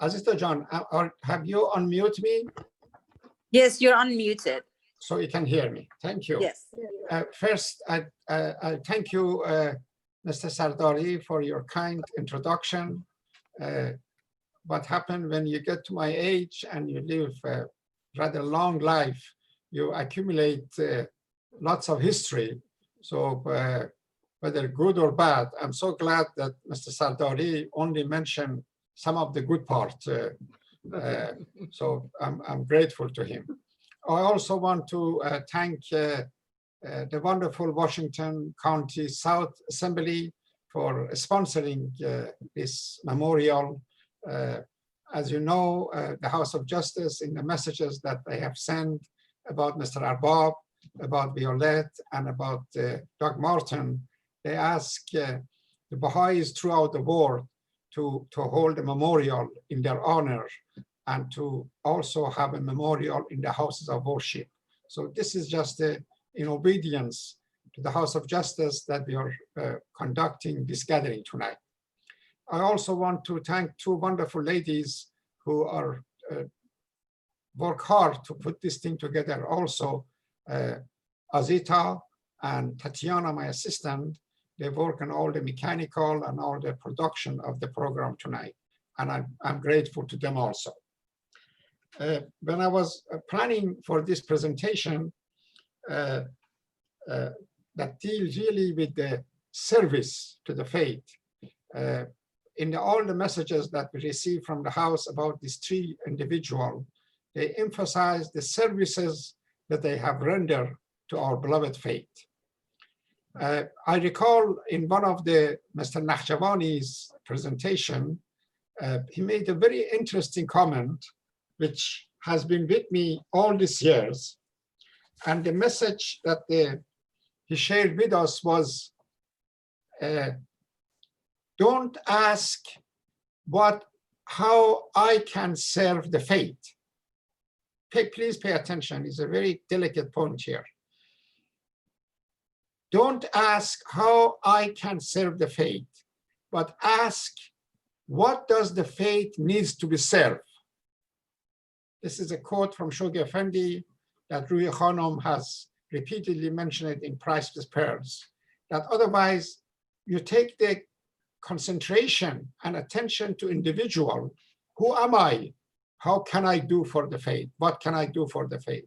Azizta John, have you unmuted me? Yes, you're unmuted. So you can hear me. Thank you. Yes. First, I thank you, Mr. Sardari, for your kind introduction. What happened when you get to my age and you live a rather long life, you accumulate lots of history. So whether good or bad, I'm so glad that Mr. Sardari only mentioned some of the good parts. So I'm grateful to him. I also want to thank the wonderful Washington County South Assembly for sponsoring this memorial. As you know, the House of Justice, in the messages that they have sent about Mr. Arbab, about Violette, and about Doug Martin, they ask the Baha'is throughout the world to hold a memorial in their honor and to also have a memorial in the houses of worship. So this is just in obedience to the House of Justice that we are conducting this gathering tonight. I also want to thank two wonderful ladies who are work hard to put this thing together also. Azita and Tatiana, my assistant, they work on all the mechanical and all the production of the program tonight. And I'm grateful to them also. When I was planning for this presentation, that deals really with the service to the faith. In all the messages that we received from the House about these three individuals, they emphasize the services that they have rendered to our beloved faith. I recall in one of the Mr. Nakhjavani's presentation, he made a very interesting comment, which has been with me all these years. And the message that he shared with us was, don't ask how I can serve the faith. Please pay attention, it's a very delicate point here. Don't ask how I can serve the faith, but ask what does the faith needs to be served. This is a quote from Shoghi Effendi that Ruhi Khanum has repeatedly mentioned it in Priceless Pearls, that otherwise you take the concentration and attention to individual. Who am I? How can I do for the faith? What can I do for the faith?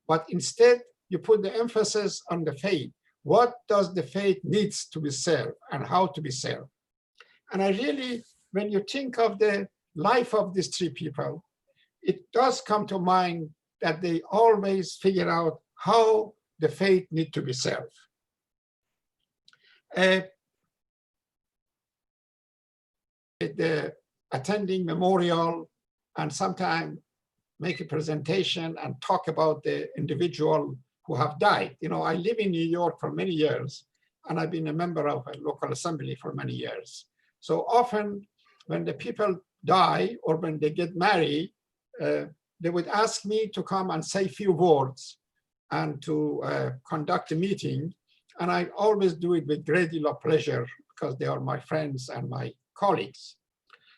But instead, you put the emphasis on the faith. What does the faith needs to be served and how to be served? And I really, when you think of the life of these three people, it does come to mind that they always figure out how the faith need to be served. Attending memorial and sometimes make a presentation and talk about the individual who have died. You know, I live in New York for many years, and I've been a member of a local assembly for many years. So often when the people die or when they get married, they would ask me to come and say a few words and to conduct a meeting. And I always do it with great deal of pleasure because they are my friends and my colleagues.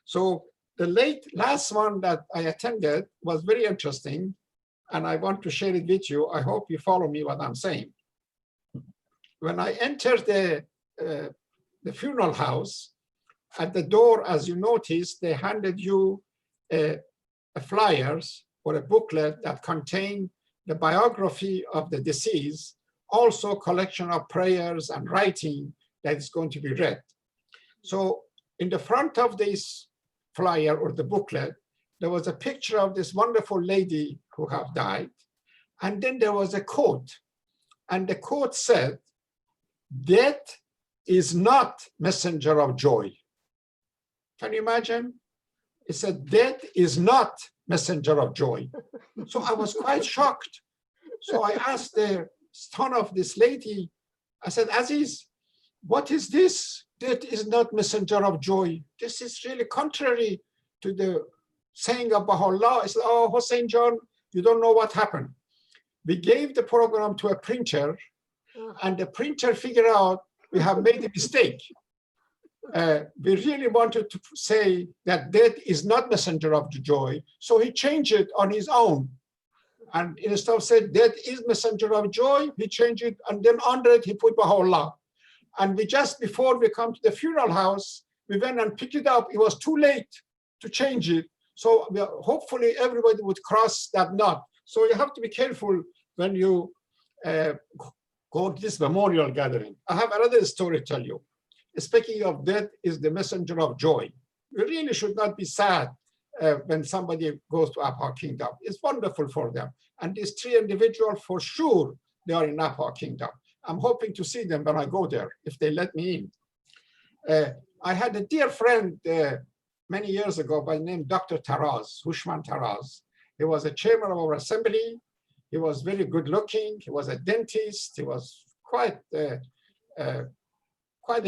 So the last one that I attended was very interesting, and I want to share it with you. I hope you follow me what I'm saying. When I entered the funeral house, at the door, as you notice, they handed you a flyers or a booklet that contained the biography of the deceased, also a collection of prayers and writing that is going to be read. So in the front of this flyer or the booklet, there was a picture of this wonderful lady who have died. And then there was a quote. And the quote said, "Death is not messenger of joy." Can you imagine? It said, "Death is not messenger of joy." So I was quite shocked. So I asked the son of this lady, I said, "Aziz, what is this? Death is not messenger of joy. This is really contrary to the saying of Baha'u'llah." I said, "Oh, Hussein John, you don't know what happened. We gave the program to a printer, and the printer figured out we have made a mistake. we really wanted to say that death is not messenger of joy, so he changed it on his own. And instead of saying death is messenger of joy, he changed it, and then under it, he put Baha'u'llah. And we just, before we come to the funeral house, we went and picked it up. It was too late to change it. So hopefully everybody would cross that knot. So you have to be careful when you go to this memorial gathering. I have another story to tell you. Speaking of death is the messenger of joy. We really should not be sad when somebody goes to Haake Kingdom. It's wonderful for them. And these three individuals, for sure, they are in Haake Kingdom. I'm hoping to see them when I go there, if they let me in. I had a dear friend many years ago by the name Dr. Taraz, Hushman Taraz. He was a chairman of our assembly. He was very good looking. He was a dentist. He was quite a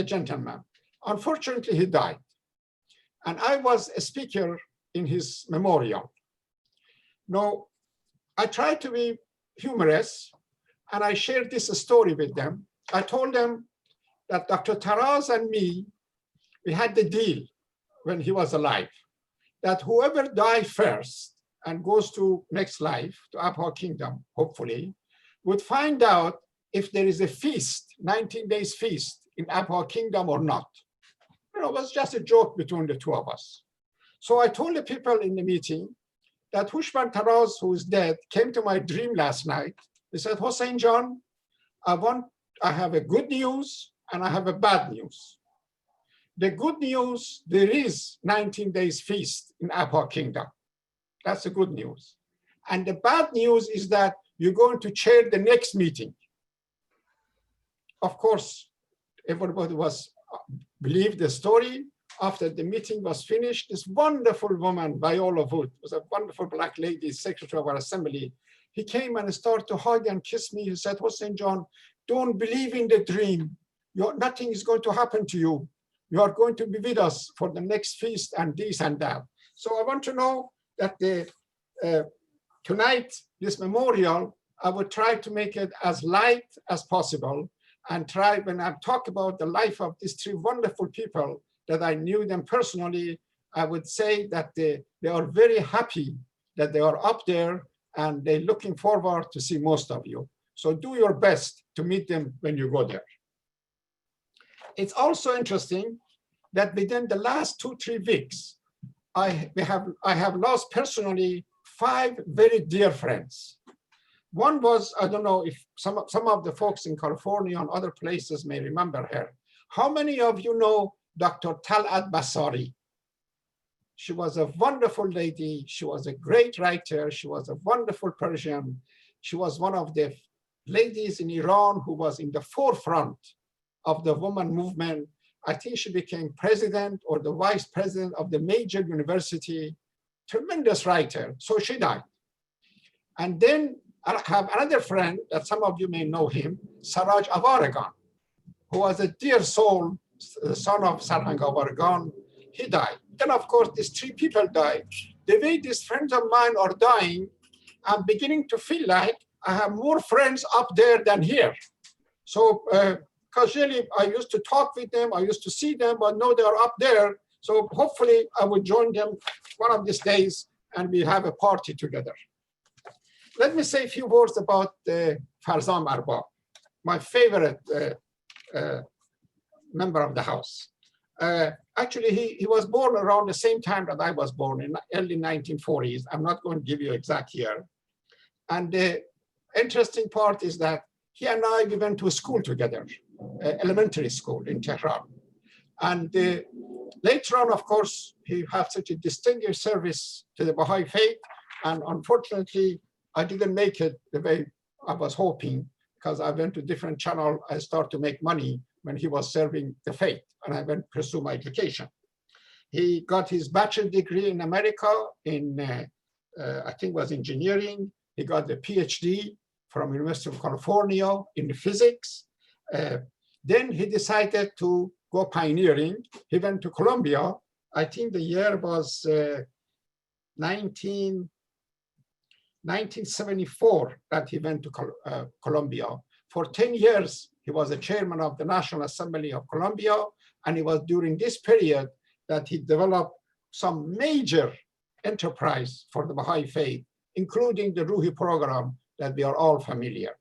gentleman. Unfortunately, he died. And I was a speaker in his memorial. Now, I tried to be humorous, and I shared this story with them. I told them that Dr. Taraz and me, we had the deal when he was alive, that whoever dies first and goes to next life, to Haake Kingdom, hopefully, would find out if there is a feast, 19 days feast in Haake Kingdom or not. You know, it was just a joke between the two of us. So I told the people in the meeting that Hushman Taraz, who is dead, came to my dream last night. He said, Hossein John, I have a good news and I have a bad news. The good news, there is 19 days feast in Haake Kingdom. That's the good news. And the bad news is that you're going to chair the next meeting. Of course, everybody believed the story. After the meeting was finished, this wonderful woman, Viola Wood, was a wonderful black lady, secretary of our assembly. He came and started to hug and kiss me. He said, Hossein John, don't believe in the dream. Nothing is going to happen to you. You are going to be with us for the next feast and this and that. So I want to know that tonight, this memorial, I would try to make it as light as possible and try, when I talk about the life of these three wonderful people that I knew them personally, I would say that they are very happy that they are up there and they're looking forward to see most of you. So do your best to meet them when you go there. It's also interesting that within the last 2-3 weeks, I have lost personally 5 very dear friends. One was, I don't know if some of the folks in California and other places may remember her. How many of you know Dr. Talat Basari? She was a wonderful lady. She was a great writer. She was a wonderful Persian. She was one of the ladies in Iran who was in the forefront of the woman movement. I think she became president or the vice president of the major university. Tremendous writer. So she died. And then I have another friend that some of you may know him, Saraj Avaragan, who was a dear soul, the son of Sarhang Avaragan. He died. Then, of course, these 3 people died. The way these friends of mine are dying, I'm beginning to feel like I have more friends up there than here. So, because really, I used to talk with them, I used to see them, but now they are up there. So hopefully, I will join them one of these days, and we have a party together. Let me say a few words about Farzam Arbab, my favorite member of the House. Actually, he was born around the same time that I was born, in early 1940s. I'm not going to give you exact year. And the interesting part is that he and I, we went to a school together, elementary school in Tehran. And later on, of course, he had such a distinguished service to the Baha'i faith. And unfortunately, I didn't make it the way I was hoping, because I went to different channel. I started to make money when he was serving the faith, and I went to pursue my education. He got his bachelor degree in America in, I think was engineering. He got the PhD from University of California in physics. Then he decided to go pioneering. He went to Columbia. I think the year was 1974 that he went to Columbia. For 10 years, he was the chairman of the National Assembly of Columbia, And it was during this period that he developed some major enterprise for the Baha'i faith, including the Ruhi program that we are all familiar.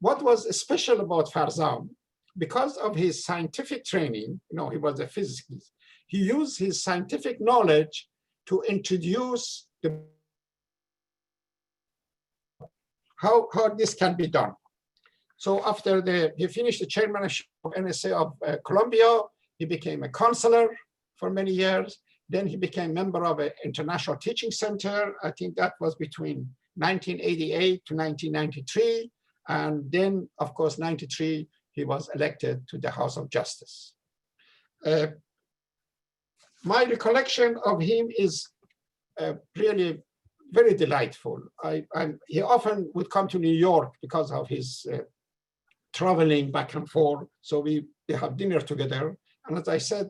What was special about Farzam, because of his scientific training, he was a physicist, he used his scientific knowledge to introduce how this can be done. So after he finished the chairmanship of NSA of Colombia, he became a counselor for many years. Then he became member of an international teaching center. I think that was between 1988 to 1993. And then, of course, 93, he was elected to the House of Justice. My recollection of him is really very delightful. He often would come to New York because of his traveling back and forth. So we have dinner together. And as I said,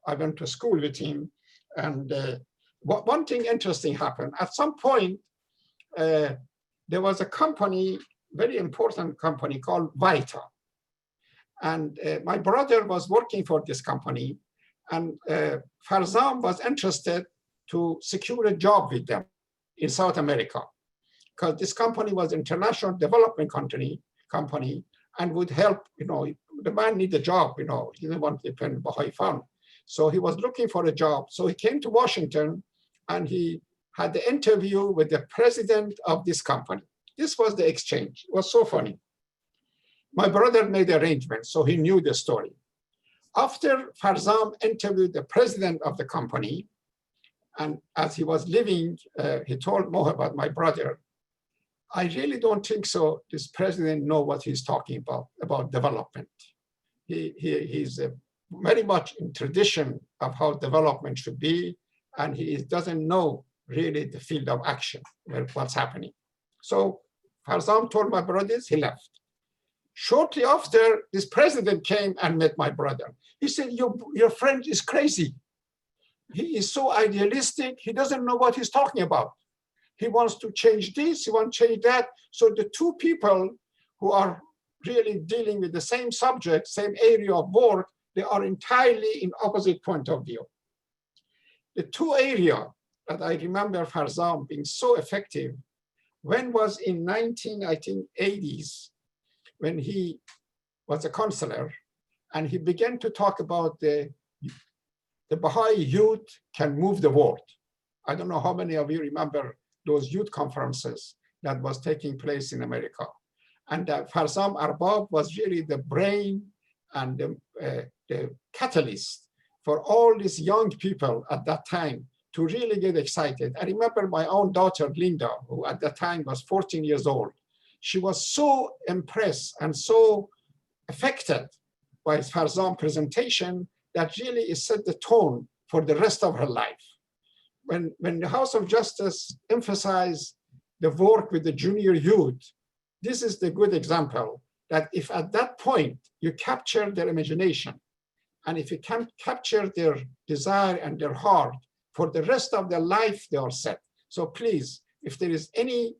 I went to school with him. And one thing interesting happened. At some point, there was a company, very important company called Vita. And my brother was working for this company. And Farzam was interested to secure a job with them in South America, because this company was international development company and would help, the man needed a job, he didn't want to depend on Baha'i fund. So he was looking for a job. So he came to Washington and he had the interview with the president of this company. This was the exchange. It was so funny. My brother made arrangements, so he knew the story. After Farzam interviewed the president of the company, and as he was leaving, he told Mohabbat, my brother, I really don't think so. This president knows what he's talking about development. He's very much in tradition of how development should be, and he doesn't know really the field of action, what's happening. So Farzam told my brothers, he left. Shortly after, this president came and met my brother. He said, your friend is crazy. He is so idealistic. He doesn't know what he's talking about. He wants to change this, he wants to change that. So the two people who are really dealing with the same subject, same area of work, they are entirely in opposite point of view. The two areas that I remember Farzam being so effective, when was in 1980s, when he was a counselor, and he began to talk about the Baha'i youth can move the world. I don't know how many of you remember those youth conferences that was taking place in America. And Farzam Arbab was really the brain and the catalyst for all these young people at that time to really get excited. I remember my own daughter, Linda, who at that time was 14 years old. She was so impressed and so affected by Farzam's presentation that really it set the tone for the rest of her life. When the House of Justice emphasized the work with the junior youth, this is the good example that if at that point you capture their imagination, and if you can capture their desire and their heart, for the rest of their life, they are set. So please, if there is any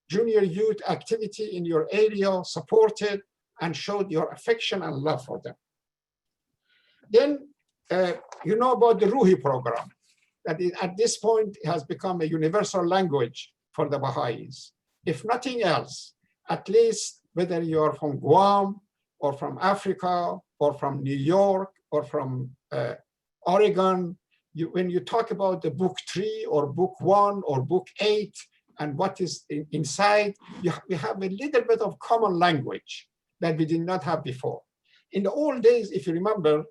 junior youth activity in your area, support it and show your affection and love for them. Then, you know about the Ruhi program, that at this point has become a universal language for the Baha'is. If nothing else, at least whether you're from Guam or from Africa or from New York or from Oregon, when you talk about the book 3 or book 1 or book 8 and what is inside, we have a little bit of common language that we did not have before. In the old days, if you remember,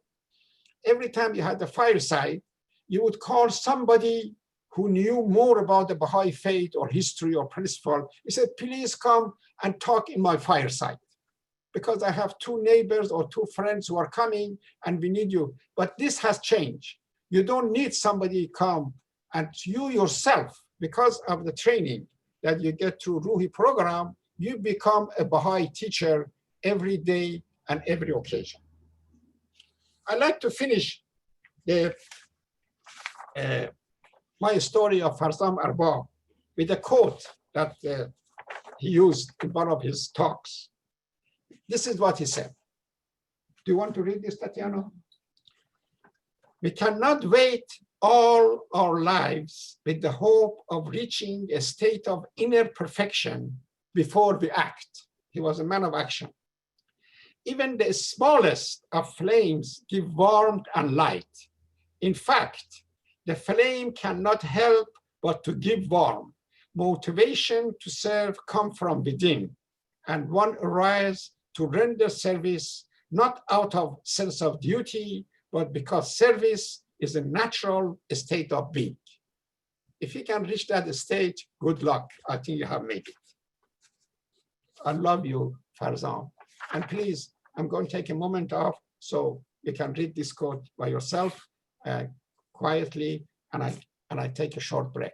every time you had a fireside, you would call somebody who knew more about the Baha'i faith or history or principle. He said, please come and talk in my fireside, because I have 2 neighbors or 2 friends who are coming and we need you. But this has changed. You don't need somebody to come, and you yourself, because of the training that you get through Ruhi program, you become a Baha'i teacher every day and every occasion. I'd like to finish my story of Farzam Arbab with a quote that he used in one of his talks. This is what he said. Do you want to read this, Tatiana? We cannot wait all our lives with the hope of reaching a state of inner perfection before we act. He was a man of action. Even the smallest of flames give warmth and light. In fact, the flame cannot help but to give warmth. Motivation to serve comes from within, and one arises to render service not out of sense of duty, but because service is a natural state of being. If you can reach that state, good luck. I think you have made it. I love you, Farzam. And please, I'm going to take a moment off so you can read this quote by yourself quietly, and I take a short break.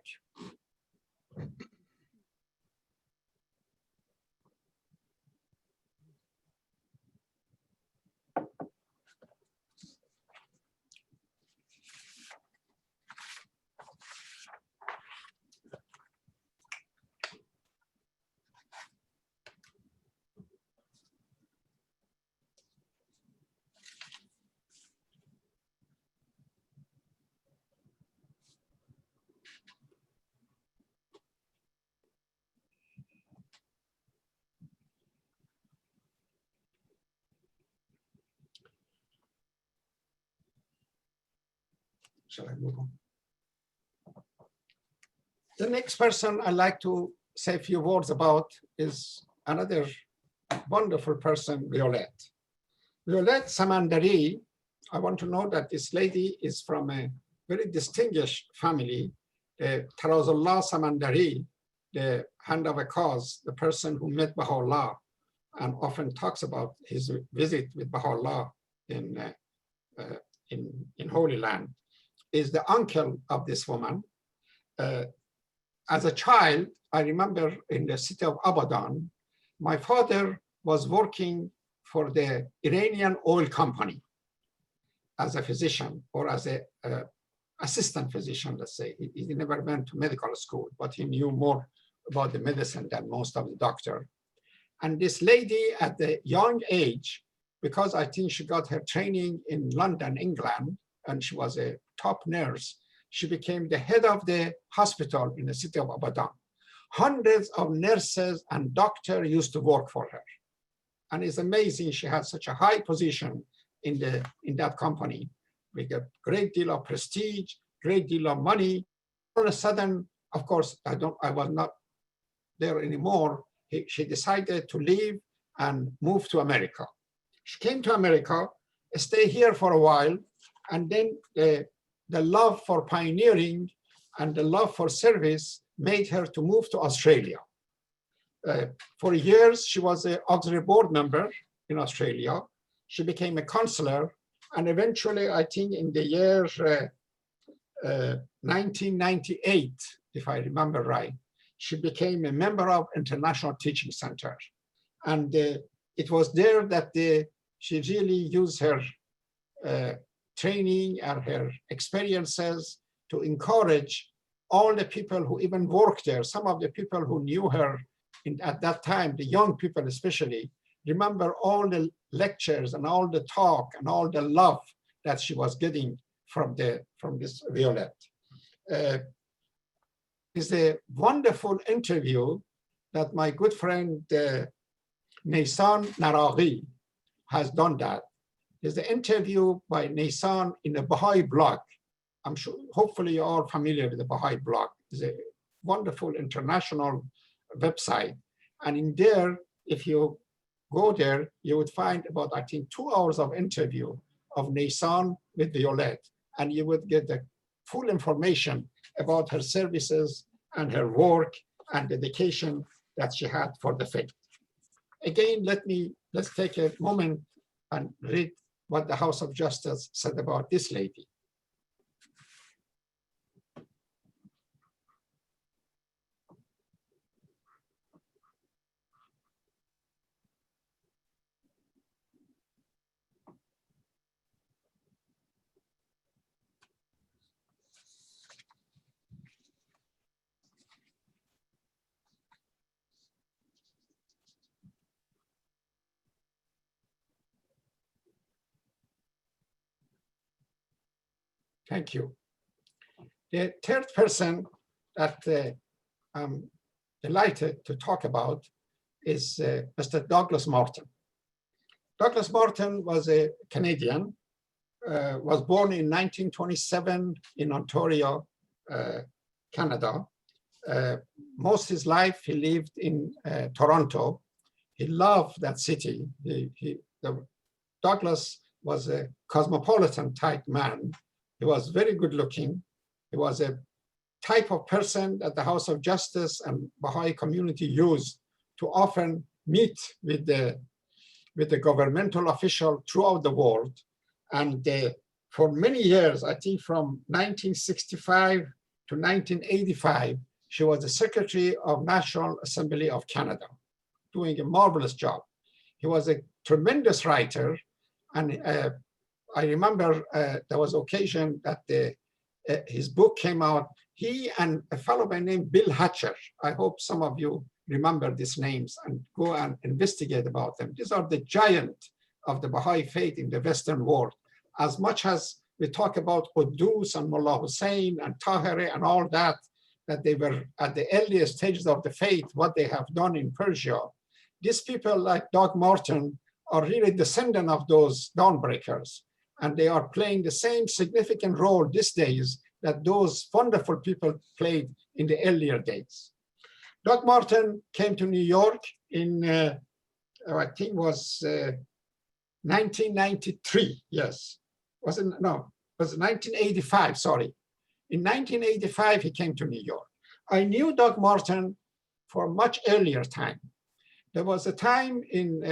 Shall I move on? The next person I'd like to say a few words about is another wonderful person, Violette. Violette Samandari, I want to know that this lady is from a very distinguished family, Tarazullah Samandari, the hand of a cause, the person who met Baha'u'llah and often talks about his visit with Baha'u'llah in Holy Land, is the uncle of this woman. As a child, I remember in the city of Abadan, my father was working for the Iranian oil company as a physician or as a assistant physician, let's say. He never went to medical school, but he knew more about the medicine than most of the doctor. And this lady at the young age, because I think she got her training in London, England, and she was a top nurse, she became the head of the hospital in the city of Abadan. Hundreds of nurses and doctors used to work for her. And it's amazing she had such a high position in that company with a great deal of prestige, great deal of money. All of a sudden, of course, I was not there anymore. She decided to leave and move to America. She came to America, stayed here for a while, and then the love for pioneering and the love for service made her to move to Australia. For years, she was an auxiliary board member in Australia. She became a counselor, and eventually, I think in the year 1998, if I remember right, she became a member of International Teaching Center. And it was there that she really used her training and her experiences to encourage all the people who even worked there. Some of the people who knew her at that time, the young people especially, remember all the lectures and all the talk and all the love that she was getting from this Violette. It's a wonderful interview that my good friend Nisan Naraghi has done that. There's an interview by Nisan in a Baha'i blog. I'm sure, hopefully you're all familiar with the Baha'i blog. It's a wonderful international website. And in there, if you go there, you would find about, I think, 2 hours of interview of Nisan with Violette, and you would get the full information about her services and her work and dedication that she had for the faith. Again, let's take a moment and read what the House of Justice said about this lady. Thank you. The third person that I'm delighted to talk about is Mr. Douglas Morton. Douglas Morton was a Canadian, was born in 1927 in Ontario, Canada. Most his life he lived in Toronto. He loved that city. Douglas was a cosmopolitan type man. He was very good looking. He was a type of person that the House of Justice and Baha'i community used to often meet with the governmental official throughout the world. And for many years, I think from 1965 to 1985, she was the Secretary of National Assembly of Canada, doing a marvelous job. He was a tremendous writer. And I remember there was occasion that his book came out. He and a fellow by name Bill Hatcher, I hope some of you remember these names and go and investigate about them. These are the giant of the Baha'i faith in the Western world. As much as we talk about Quddus and Mullah Hussein and Tahiri and all that, that they were at the earliest stages of the faith, what they have done in Persia. These people like Doug Morton are really descendant of those dawnbreakers. And they are playing the same significant role these days that those wonderful people played in the earlier days. Doug Morton came to New York in, I think was 1993, yes. Was it 1985, sorry. In 1985, he came to New York. I knew Doug Morton for much earlier time. There was a time in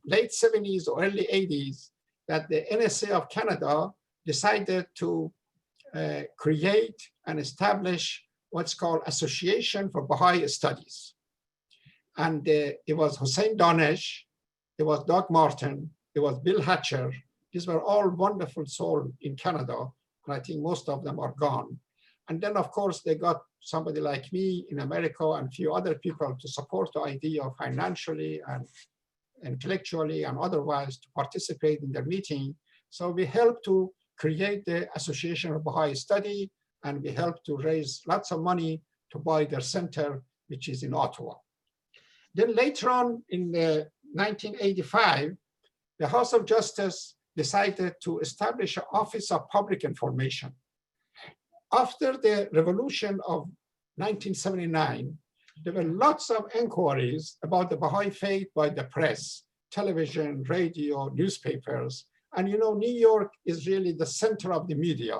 late 70s or early 80s that the NSA of Canada decided to create and establish what's called Association for Baha'i Studies. And it was Hussein Danesh, it was Doug Morton, it was Bill Hatcher. These were all wonderful souls in Canada, and I think most of them are gone. And then, of course, they got somebody like me in America and a few other people to support the idea financially and intellectually and otherwise to participate in their meeting. So we helped to create the Association of Baha'i Study, and we helped to raise lots of money to buy their center, which is in Ottawa. Then later on in 1985, the House of Justice decided to establish an Office of Public Information. After the revolution of 1979, there were lots of inquiries about the Baha'i faith by the press, television, radio, newspapers. And you know, New York is really the center of the media.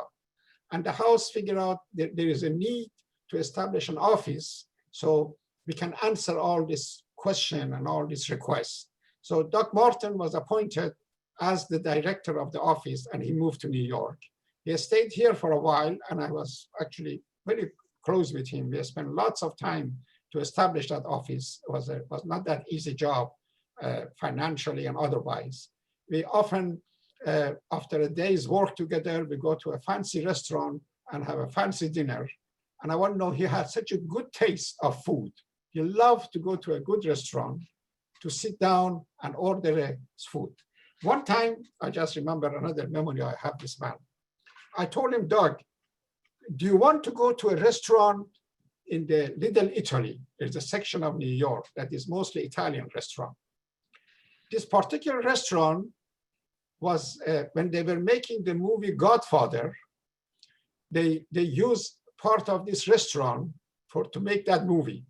And the House figured out that there is a need to establish an office so we can answer all this question and all these requests. So Doug Morton was appointed as the director of the office, and he moved to New York. He stayed here for a while, and I was actually very close with him. We spent lots of time to establish that office. It was not that easy job financially and otherwise. We often, after a day's work together, we go to a fancy restaurant and have a fancy dinner. And I want to know, he had such a good taste of food. He loved to go to a good restaurant, to sit down and order food. One time, I just remember another memory I have this man. I told him, Doug, do you want to go to a restaurant in the Little Italy? There's a section of New York that is mostly Italian restaurant. This particular restaurant was, when they were making the movie Godfather, they used part of this restaurant to make that movie.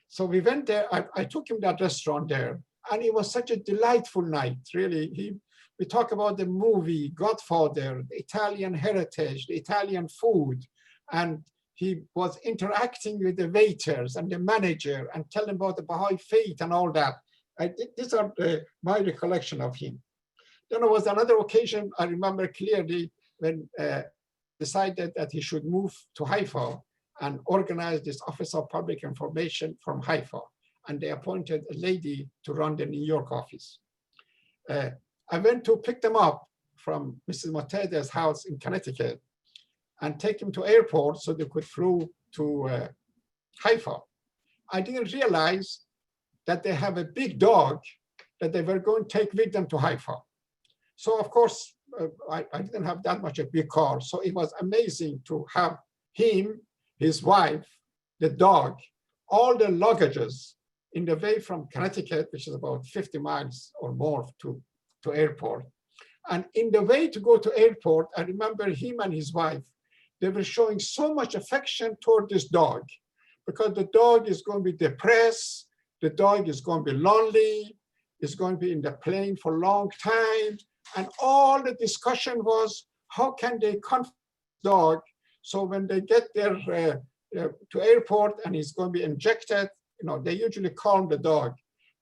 So we went there, I took him to that restaurant there, and it was such a delightful night, really. We talk about the movie Godfather, the Italian heritage, the Italian food, and he was interacting with the waiters and the manager and telling about the Baha'i faith and all that. These are my recollection of him. Then there was another occasion I remember clearly when decided that he should move to Haifa and organize this Office of Public Information from Haifa. And they appointed a lady to run the New York office. I went to pick them up from Mrs. Motteda's house in Connecticut and take them to airport so they could flew to Haifa. I didn't realize that they have a big dog that they were going to take with them to Haifa. So of course, I didn't have that much a big car. So it was amazing to have him, his wife, the dog, all the luggages in the way from Connecticut, which is about 50 miles or more to airport. And in the way to go to airport, I remember him and his wife, they were showing so much affection toward this dog because the dog is going to be depressed, the dog is going to be lonely, is going to be in the plane for a long time. And all the discussion was, how can they comfort the dog? So when they get there to airport and he's going to be injected, they usually calm the dog.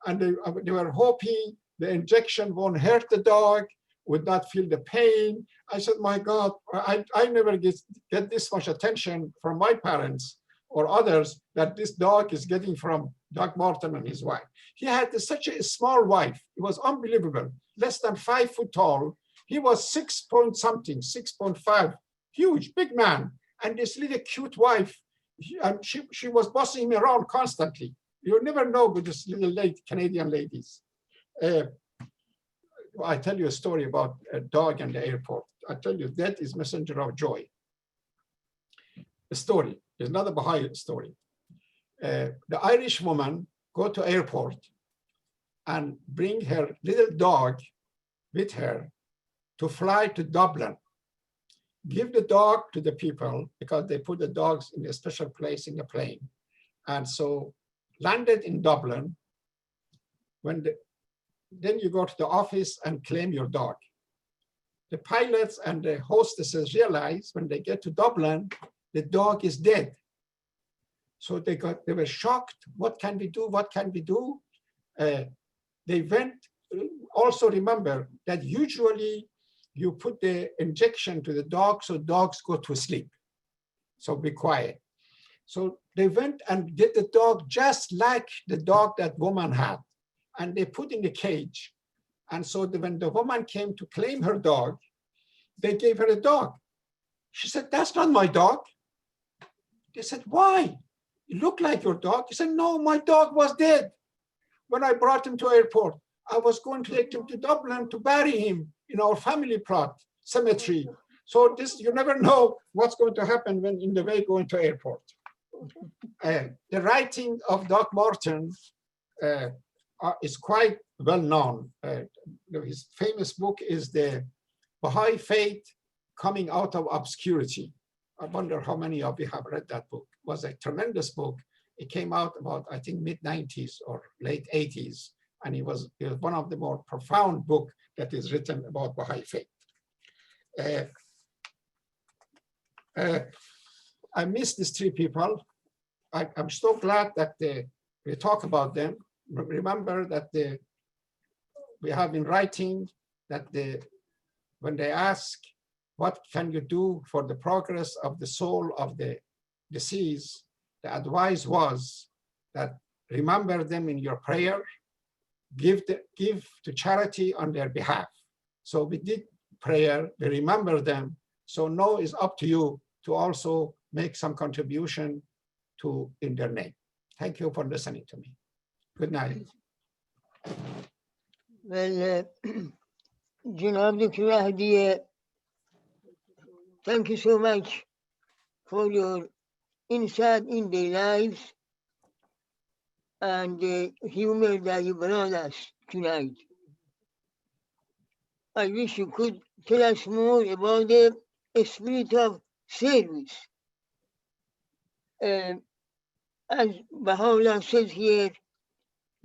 And they were hoping the injection won't hurt the dog, would not feel the pain. I said, my God, I never get this much attention from my parents or others that this dog is getting from Doug Martin and his wife. He had such a small wife. It was unbelievable. Less than 5 foot tall. He was 6 point something, 6.5, huge, big man. And this little cute wife, she was bossing him around constantly. You never know with this little Canadian ladies. I tell you a story about a dog in the airport. I tell you, that is messenger of joy. The story is not a Baha'i story. The Irish woman go to airport and bring her little dog with her to fly to Dublin. Give the dog to the people because they put the dogs in a special place in the plane. And so landed in Dublin. Then you go to the office and claim your dog. The pilots and the hostesses realize when they get to Dublin, the dog is dead. So they were shocked. What can we do? What can we do? They went. Also remember that usually you put the injection to the dog so dogs go to sleep. So be quiet. So they went and did the dog just like the dog that woman had. And they put in the cage. And so when the woman came to claim her dog, they gave her a dog. She said, that's not my dog. They said, why? You look like your dog. He said, no, my dog was dead. When I brought him to airport, I was going to take him to Dublin to bury him in our family plot cemetery. So you never know what's going to happen when in the way going to airport. The writing of Doc Martin is quite well known. His famous book is The Baha'i Faith Coming Out of Obscurity. I wonder how many of you have read that book. It was a tremendous book. It came out about, I think, mid-90s or late 80s. And it was one of the more profound books that is written about Baha'i faith. I miss these three people. I'm so glad that we talk about them. Remember that we have in writing that when they ask, what can you do for the progress of the soul of the deceased, the advice was that remember them in your prayer, give to charity on their behalf. So we did prayer, we remember them. So now it's up to you to also make some contribution in their name. Thank you for listening to me. Good night. Well, Janab Dr. thank you so much for your insight in their lives and the humor that you brought us tonight. I wish you could tell us more about the spirit of service. As Baha'u'llah says here,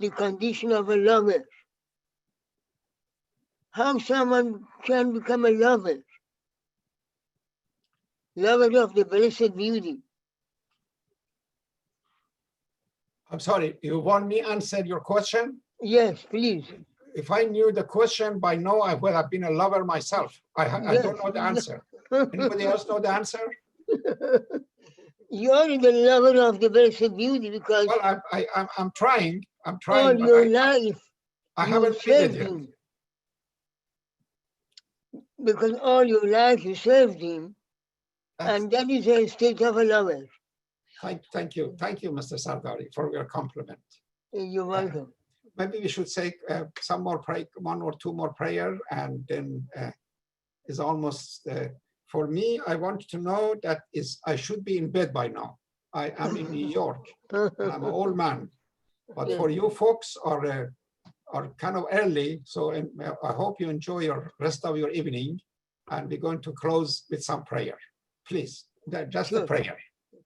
the condition of a lover. How someone can become a lover of the blessed beauty. I'm sorry, you want me to answer your question? Yes, please. If I knew the question by now, I would have been a lover myself. I don't know the answer. Anybody else know the answer? You are the lover of the blessed beauty because well, I'm trying. All your life I haven't served him. Because all your life you served him, and that is a state of a lover. Thank you, Mr. Sardari, for your compliment. You're welcome. Maybe we should say some more one or two more prayer, and then is almost, for me, I want to know that I should be in bed by now. I am in New York, and I'm an old man. But for you folks are kind of early, so I hope you enjoy your rest of your evening, and we're going to close with some prayer. Please, just a prayer.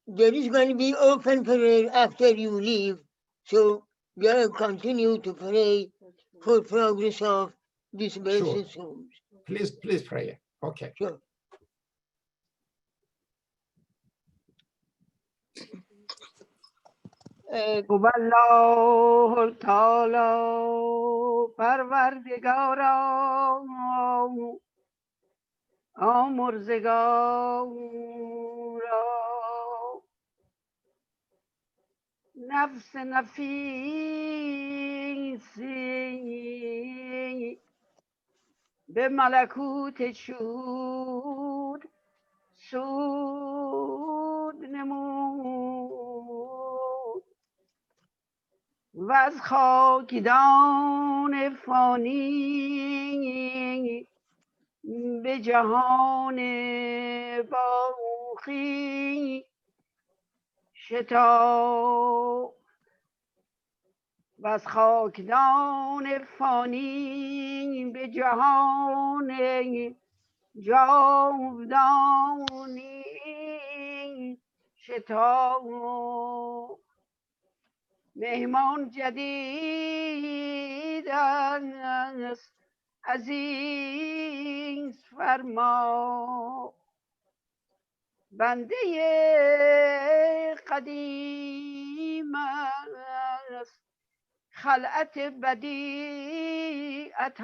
There is going to be open prayer after you leave, so we'll continue to pray for progress of this blessed souls. Please pray. Okay. Sure. الله تعالی پروردگارا آمرزگارا نفس نفیسی به ملکوت شود سود نمود و از خاکدان فانی به جهان باقی شتاب و از خاکدان فانی به جهان جاودانی شتاب مهمان جدید است عزیز فرما بنده قدیم است خلعت بدیعت